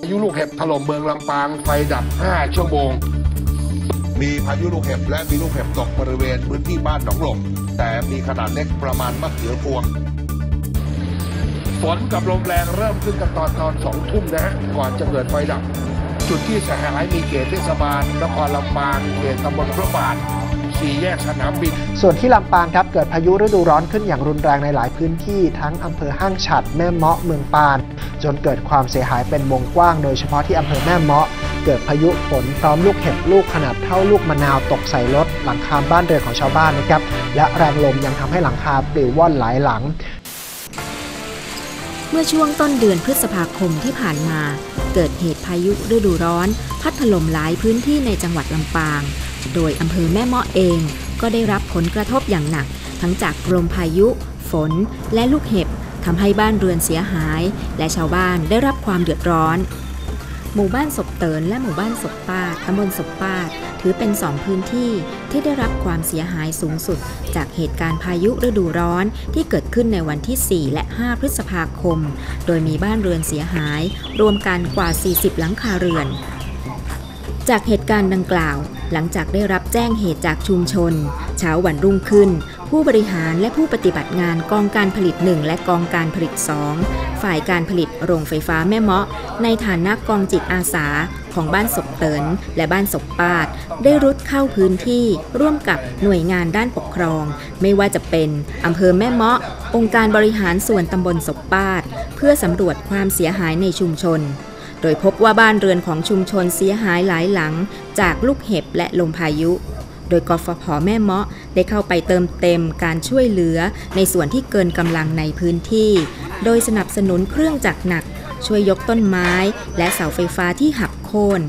พายุลูกเห็บถล่มเมืองลำปางไฟดับ5 ชั่วโมงมีพายุลูกเห็บและมีลูกเห็บตกบริเวณพื้นที่บ้านหนองหลงแต่มีขนาดเล็กประมาณมะเขือพวงฝนกับลมแรงเริ่มขึ้นกันตอน2 ทุ่มนะฮะก่อนจะเกิดไฟดับจุดที่เสียหายมีเขตเทศบาลนครลำปางเขตตำบลพระบาท4 แยกสนามบินส่วนที่ลำปางครับเกิดพายุฤดูร้อนขึ้นอย่างรุนแรงในหลายพื้นที่ทั้งอำเภอห้างฉัตรแม่เมาะเมืองปานจนเกิดความเสียหายเป็นวงกว้างโดยเฉพาะที่อำเภอแม่เมาะเกิดพายุฝนพร้อมลูกเห็บลูกขนาดเท่าลูกมะนาวตกใส่รถหลังคาบ้านเรือนของชาวบ้านนะครับและแรงลมยังทำให้หลังคาปลิวว่อนหลายหลังเมื่อช่วงต้นเดือนพฤษภาคมที่ผ่านมาเกิดเหตุพายุฤดูร้อนพัดถล่มหลายพื้นที่ในจังหวัดลำปางโดยอำเภอแม่เมาะเองก็ได้รับผลกระทบอย่างหนักทั้งจากลมพายุฝนและลูกเห็บทำให้บ้านเรือนเสียหายและชาวบ้านได้รับความเดือดร้อนหมู่บ้านศพเตินและหมู่บ้านศพปาดตำบลศพปาดถือเป็น2 พื้นที่ที่ได้รับความเสียหายสูงสุดจากเหตุการณ์พายุฤดูร้อนที่เกิดขึ้นในวันที่4และ5พฤษภาคมโดยมีบ้านเรือนเสียหายรวมกันกว่า40หลังคาเรือนจากเหตุการณ์ดังกล่าวหลังจากได้รับแจ้งเหตุจากชุมชนเช้าวันรุ่งขึ้นผู้บริหารและผู้ปฏิบัติงานกองการผลิต1และกองการผลิต2ฝ่ายการผลิตโรงไฟฟ้าแม่เมาะในฐานะกองจิตอาสาของบ้านศพเตินและบ้านศพปาดได้รุดเข้าพื้นที่ร่วมกับหน่วยงานด้านปกครองไม่ว่าจะเป็นอำเภอแม่เมาะองค์การบริหารส่วนตำบลศพปาดเพื่อสำรวจความเสียหายในชุมชนโดยพบว่าบ้านเรือนของชุมชนเสียหายหลายหลังจากลูกเห็บและลมพายุโดยกฟผ.แม่เมาะได้เข้าไปเติมเต็มการช่วยเหลือในส่วนที่เกินกำลังในพื้นที่โดยสนับสนุนเครื่องจักรหนักช่วยยกต้นไม้และเสาไฟฟ้าที่หักโค่น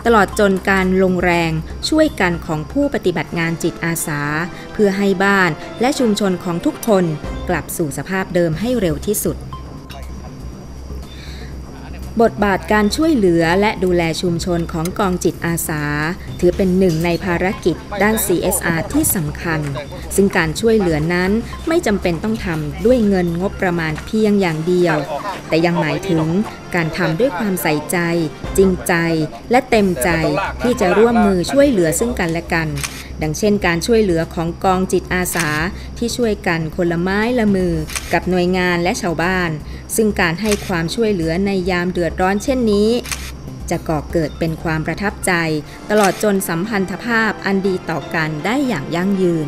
ตลอดจนการลงแรงช่วยกันของผู้ปฏิบัติงานจิตอาสาเพื่อให้บ้านและชุมชนของทุกคนกลับสู่สภาพเดิมให้เร็วที่สุดบทบาทการช่วยเหลือและดูแลชุมชนของกองจิตอาสาถือเป็นหนึ่งในภารกิจด้าน CSR ที่สำคัญซึ่งการช่วยเหลือนั้นไม่จำเป็นต้องทำด้วยเงินงบประมาณเพียงอย่างเดียวแต่ยังหมายถึงการทำด้วยความใส่ใจจริงใจและเต็มใจที่จะร่วมมือช่วยเหลือซึ่งกันและกันดังเช่นการช่วยเหลือของกองจิตอาสาที่ช่วยกันคนละไม้ละมือกับหน่วยงานและชาวบ้านซึ่งการให้ความช่วยเหลือในยามเดือดร้อนเช่นนี้จะก่อเกิดเป็นความประทับใจตลอดจนสัมพันธภาพอันดีต่อกันได้อย่างยั่งยืน